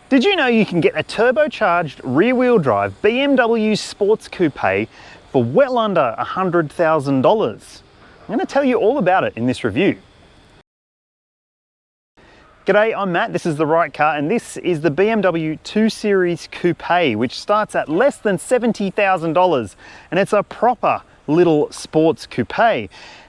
Did you know you can get a turbocharged rear-wheel drive BMW Sports Coupe for well under $100,000? I'm going to tell you all about it in this review. G'day, I'm Matt, this is The Right Car, and this is the BMW 2 Series Coupe, which starts at less than $70,000, and it's a proper little sports coupe.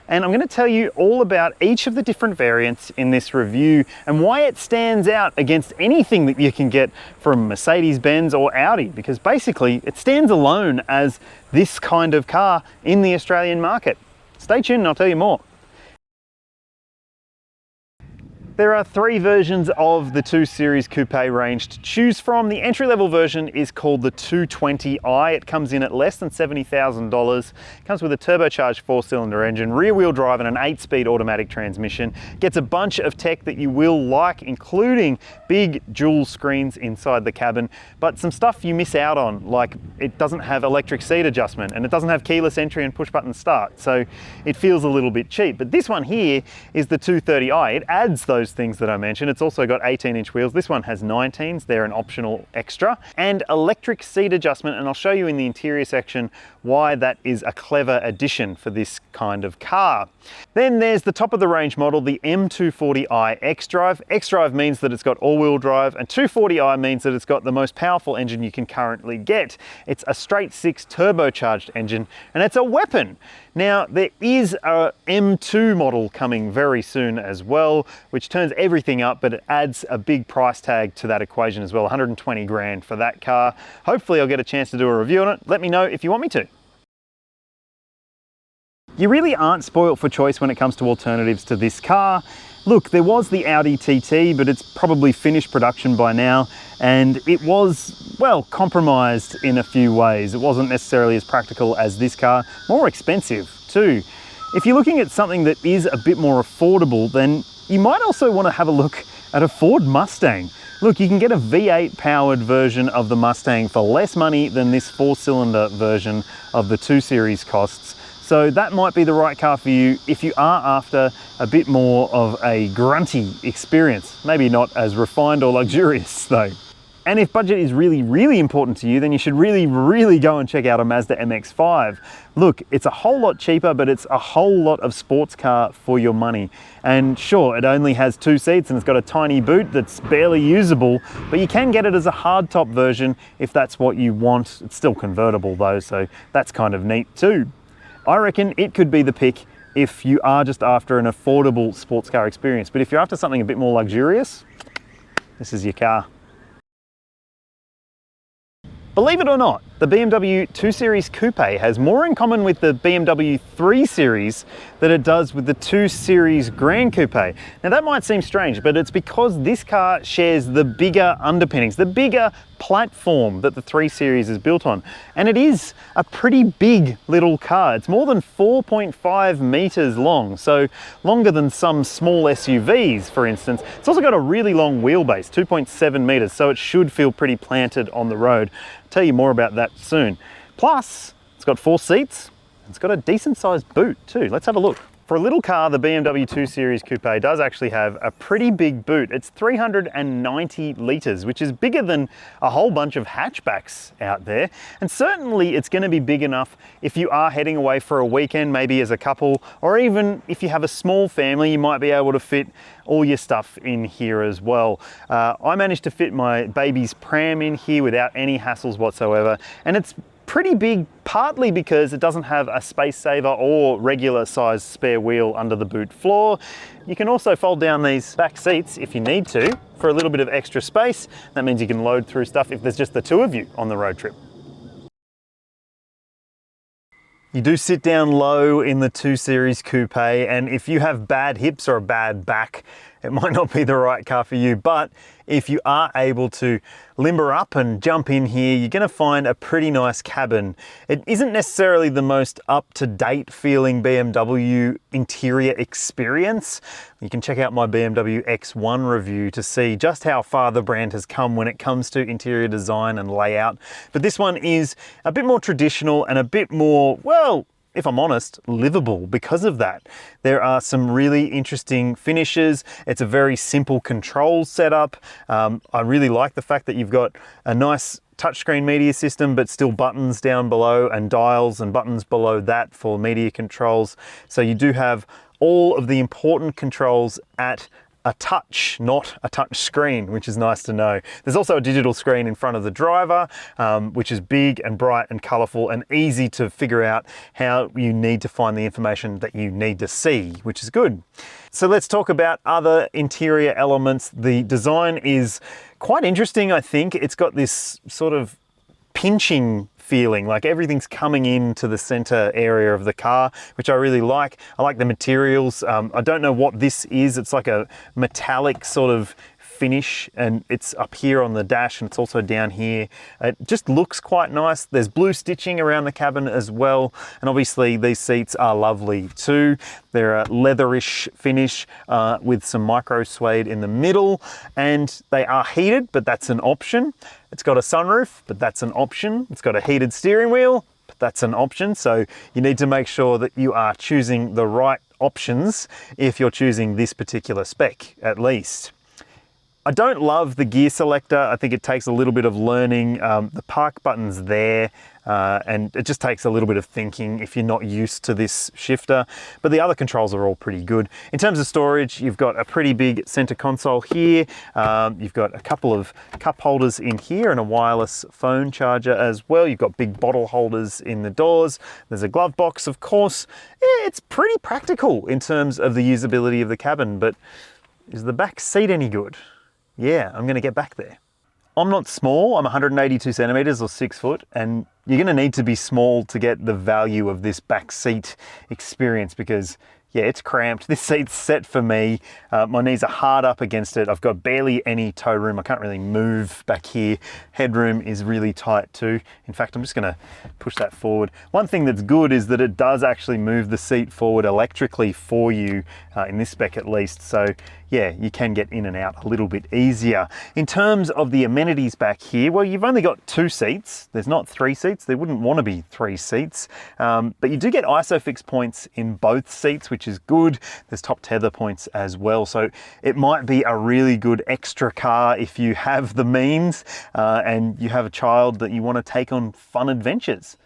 And I'm going to tell you all about each of the different variants in this review and why it stands out against anything that you can get from Mercedes-Benz or Audi, because basically it stands alone as this kind of car in the Australian market. Stay tuned and I'll tell you more. There are three versions of the 2 Series Coupe range to choose from. The entry-level version is called the 220i. It comes in at less than $70,000. It comes with a turbocharged 4-cylinder engine, rear-wheel drive and an 8-speed automatic transmission. Gets a bunch of tech that you will like, including big dual screens inside the cabin, but some stuff you miss out on, like it doesn't have electric seat adjustment and it doesn't have keyless entry and push-button start, so it feels a little bit cheap. But this one here is the 230i. It adds those things that I mentioned. It's also got 18-inch wheels. This one has 19s. They're an optional extra. And electric seat adjustment, and I'll show you in the interior section why that is a clever addition for this kind of car. Then there's the top of the range model, the M240i xDrive. xDrive means that it's got all-wheel drive, and 240i means that it's got the most powerful engine you can currently get. It's a straight-six turbocharged engine, and it's a weapon. Now, there is a M2 model coming very soon as well, which turns everything up, but it adds a big price tag to that equation as well, 120 grand for that car. Hopefully I'll get a chance to do a review on it. Let me know if you want me to. You really aren't spoilt for choice when it comes to alternatives to this car. Look, there was the Audi TT, but it's probably finished production by now, and it was, well, compromised in a few ways. It wasn't necessarily as practical as this car, more expensive too. If you're looking at something that is a bit more affordable, then you might also want to have a look at a Ford Mustang. Look, you can get a V8 powered version of the Mustang for less money than this 4-cylinder version of the 2 Series costs. So that might be the right car for you if you are after a bit more of a grunty experience. Maybe not as refined or luxurious though. And if budget is really, really important to you, then you should really go and check out a Mazda MX-5. Look, it's a whole lot cheaper, but it's a whole lot of sports car for your money. And sure, it only has 2 seats and it's got a tiny boot that's barely usable, but you can get it as a hardtop version if that's what you want. It's still convertible though, so that's kind of neat too. I reckon it could be the pick if you are just after an affordable sports car experience. But if you're after something a bit more luxurious, this is your car. Believe it or not, the BMW 2 Series Coupe has more in common with the BMW 3 Series than it does with the 2 Series Grand Coupe. Now that might seem strange, but it's because this car shares the bigger underpinnings, the bigger platform that the 3 Series is built on. And it is a pretty big little car. It's more than 4.5 meters long, so longer than some small SUVs, for instance. It's also got a really long wheelbase, 2.7 meters, so it should feel pretty planted on the road. I'll tell you more about that soon. Plus, it's got 4 seats. It's got a decent sized boot too. Let's have a look. For a little car, the BMW 2 Series Coupe does actually have a pretty big boot. It's 390 litres, which is bigger than a whole bunch of hatchbacks out there. And certainly it's going to be big enough if you are heading away for a weekend, maybe as a couple, or even if you have a small family, you might be able to fit all your stuff in here as well. I managed to fit my baby's pram in here without any hassles whatsoever, and it's pretty big, partly because it doesn't have a space saver or regular size spare wheel under the boot floor. You can also fold down these back seats if you need to for a little bit of extra space. That means you can load through stuff if there's just the two of you on the road trip. You do sit down low in the 2 Series Coupe, and if you have bad hips or a bad back, it might not be the right car for you. But if you are able to limber up and jump in here, you're going to find a pretty nice cabin. It isn't necessarily the most up-to-date feeling BMW interior experience. You can check out my BMW X1 review to see just how far the brand has come when it comes to interior design and layout. But this one is a bit more traditional and a bit more, well, if I'm honest, livable because of that. There are some really interesting finishes. It's a very simple control setup. I really like the fact that you've got a nice touchscreen media system, but still buttons down below and dials and buttons below that for media controls. So you do have all of the important controls at a touch, not a touch screen, which is nice to know. There's also a digital screen in front of the driver, which is big and bright and colorful and easy to figure out how you need to find the information that you need to see, which is good. So let's talk about other interior elements. The design is quite interesting, I think. It's got this sort of pinching feeling, like everything's coming into the center area of the car, which I really like. I like the materials. I don't know what this is. It's like a metallic sort of finish, and it's up here on the dash and it's also down here. It just looks quite nice. There's blue stitching around the cabin as well, and obviously these seats are lovely too. They're a leatherish finish with some micro suede in the middle, and they are heated, but that's an option. It's got a sunroof, but that's an option. It's got a heated steering wheel, but that's an option. So you need to make sure that you are choosing the right options if you're choosing this particular spec, at least. I don't love the gear selector. I think it takes a little bit of learning. The park button's there, and it just takes a little bit of thinking if you're not used to this shifter, but the other controls are all pretty good. In terms of storage, you've got a pretty big center console here. You've got a couple of cup holders in here and a wireless phone charger as well. You've got big bottle holders in the doors. There's a glove box, of course. Yeah, it's pretty practical in terms of the usability of the cabin, but is the back seat any good? Yeah, I'm gonna get back there. I'm not small, I'm 182 centimeters or 6 foot, and you're gonna need to be small to get the value of this back seat experience because yeah, it's cramped. This seat's set for me. My knees are hard up against it. I've got barely any toe room. I can't really move back here. Headroom is really tight too. In fact, I'm just gonna push that forward. One thing that's good is that it does actually move the seat forward electrically for you, in this spec at least. So yeah, you can get in and out a little bit easier. In terms of the amenities back here, well, you've only got 2 seats. There's not 3 seats. There wouldn't want to be 3 seats. But you do get ISOFIX points in both seats, which is good. There's top tether points as well. So it might be a really good extra car if you have the means and you have a child that you want to take on fun adventures.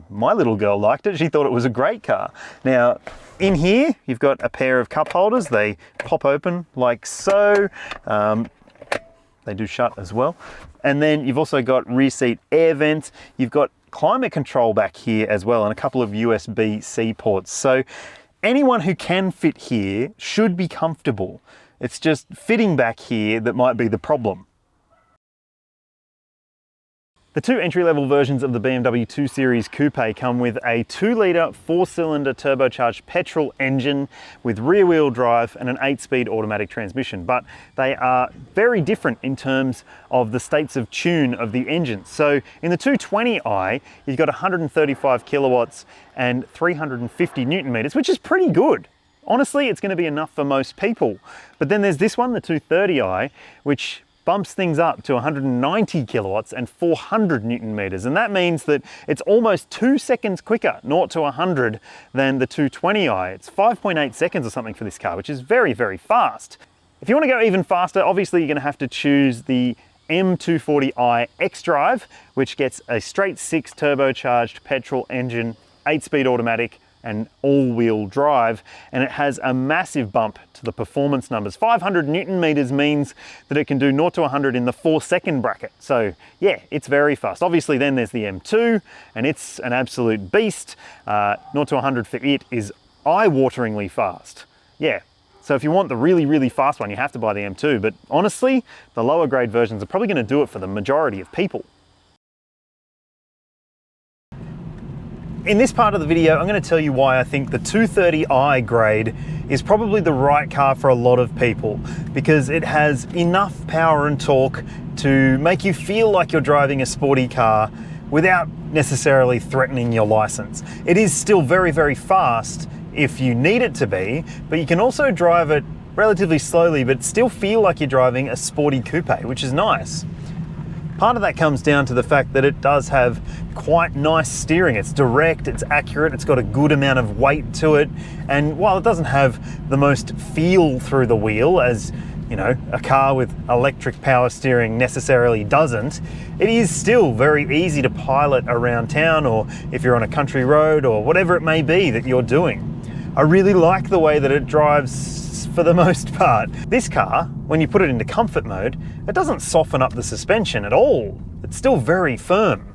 My little girl liked it. She thought it was a great car. Now, in here, you've got a pair of cup holders. They pop open like so. They do shut as well. And then you've also got rear seat air vents. You've got climate control back here as well, and a couple of USB-C ports. So anyone who can fit here should be comfortable. It's just fitting back here that might be the problem. The 2 entry-level versions of the BMW 2 Series Coupe come with a 2-litre 4-cylinder turbocharged petrol engine with rear-wheel drive and an 8-speed automatic transmission, but they are very different in terms of the states of tune of the engine. So in the 220i, you've got 135 kilowatts and 350 newton meters, which is pretty good. Honestly, it's going to be enough for most people. But then there's this one, the 230i, which bumps things up to 190 kilowatts and 400 newton meters. And that means that it's almost 2 seconds quicker, 0 to 100, than the 220i. It's 5.8 seconds or something for this car, which is very, very fast. If you want to go even faster, obviously you're going to have to choose the M240i xDrive, which gets a straight 6 turbocharged petrol engine, 8-speed automatic, and all-wheel drive, and it has a massive bump to the performance numbers. 500 newton meters means that it can do 0 to 100 in the 4-second bracket. So yeah, it's very fast. Obviously then there's the M2, and it's an absolute beast. 0 to 100 for it is eye-wateringly fast. Yeah, so if you want the really, really fast one, you have to buy the M2, but honestly, the lower grade versions are probably gonna do it for the majority of people. In this part of the video, I'm going to tell you why I think the 230i grade is probably the right car for a lot of people, because it has enough power and torque to make you feel like you're driving a sporty car without necessarily threatening your license. It is still very, very fast if you need it to be, but you can also drive it relatively slowly but still feel like you're driving a sporty coupe, which is nice. Part of that comes down to the fact that it does have quite nice steering. It's direct, it's accurate, it's got a good amount of weight to it, and while it doesn't have the most feel through the wheel as, you know, a car with electric power steering necessarily doesn't, it is still very easy to pilot around town, or if you're on a country road or whatever it may be that you're doing. I really like the way that it drives for the most part. This car, when you put it into comfort mode, it doesn't soften up the suspension at all. It's still very firm.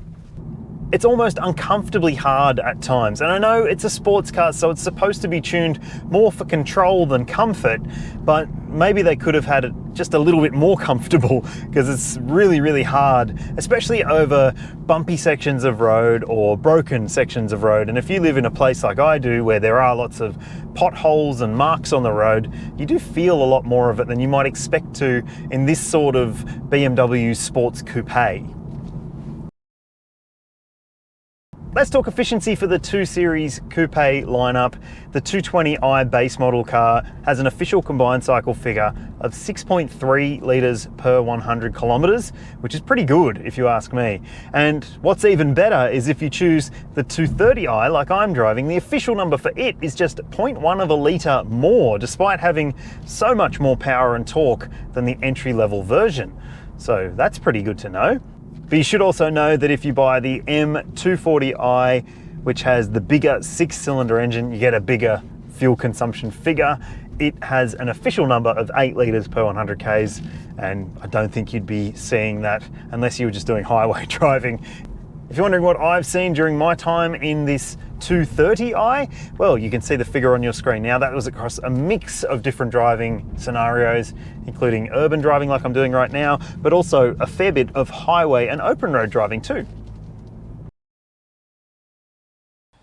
It's almost uncomfortably hard at times, and I know it's a sports car, so it's supposed to be tuned more for control than comfort, but maybe they could have had it just a little bit more comfortable, because it's really, really hard, especially over bumpy sections of road or broken sections of road. And if you live in a place like I do, where there are lots of potholes and marks on the road, you do feel a lot more of it than you might expect to in this sort of BMW sports coupe. Let's talk efficiency for the 2 Series Coupe lineup. The 220i base model car has an official combined cycle figure of 6.3 litres per 100 kilometres, which is pretty good if you ask me. And what's even better is if you choose the 230i like I'm driving, the official number for it is just 0.1 of a litre more, despite having so much more power and torque than the entry-level version. So that's pretty good to know. But you should also know that if you buy the M240i, which has the bigger 6-cylinder engine, you get a bigger fuel consumption figure. It has an official number of 8 litres per 100 Ks, and I don't think you'd be seeing that unless you were just doing highway driving. If you're wondering what I've seen during my time in this 230i, well, you can see the figure on your screen now. That was across a mix of different driving scenarios, including urban driving like I'm doing right now, but also a fair bit of highway and open road driving too.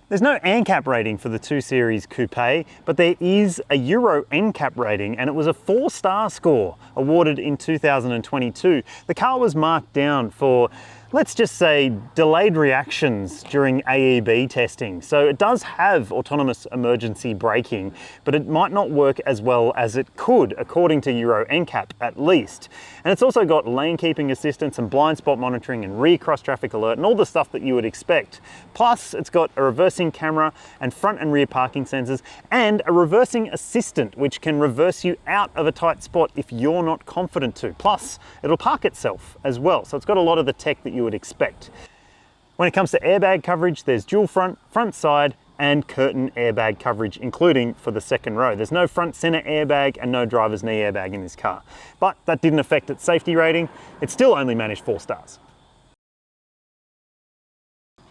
There's no ANCAP rating for the 2 Series Coupe, but there is a Euro NCAP rating, and it was a 4-star score awarded in 2022. The car was marked down for, let's just say, delayed reactions during AEB testing. So it does have autonomous emergency braking, but it might not work as well as it could, according to Euro NCAP at least. And it's also got lane keeping assistance and blind spot monitoring and rear cross traffic alert and all the stuff that you would expect. Plus, it's got a reversing camera and front and rear parking sensors and a reversing assistant, which can reverse you out of a tight spot if you're not confident to. Plus, it'll park itself as well. So it's got a lot of the tech that you would expect. When it comes to airbag coverage, there's dual front, side, and curtain airbag coverage, including for the second row. There's no front center airbag and no driver's knee airbag in this car. But that didn't affect its safety rating. It still only managed 4 stars.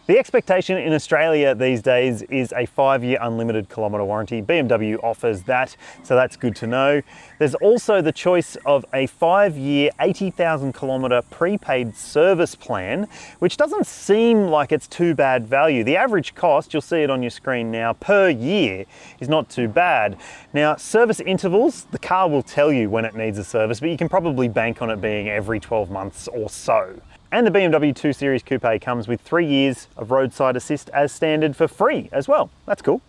The expectation in Australia these days is a 5-year unlimited kilometre warranty. BMW offers that, so that's good to know. There's also the choice of a 5-year, 80,000 kilometre prepaid service plan, which doesn't seem like it's too bad value. The average cost, you'll see it on your screen now, per year is not too bad. Now, service intervals, the car will tell you when it needs a service, but you can probably bank on it being every 12 months or so. And the BMW 2 Series Coupe comes with 3 years of roadside assist as standard for free as well. That's cool.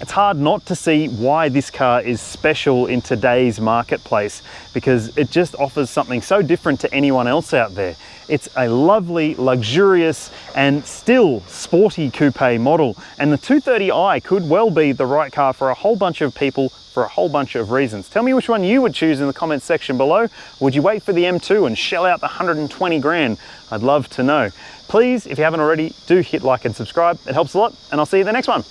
It's hard not to see why this car is special in today's marketplace, because it just offers something so different to anyone else out there. It's a lovely, luxurious, and still sporty coupe model, and the 230i could well be the right car for a whole bunch of people for a whole bunch of reasons. Tell me which one you would choose in the comments section below. Would you wait for the M2 and shell out the 120 grand? I'd love to know. Please, if you haven't already, do hit like and subscribe. It helps a lot, and I'll see you in the next one.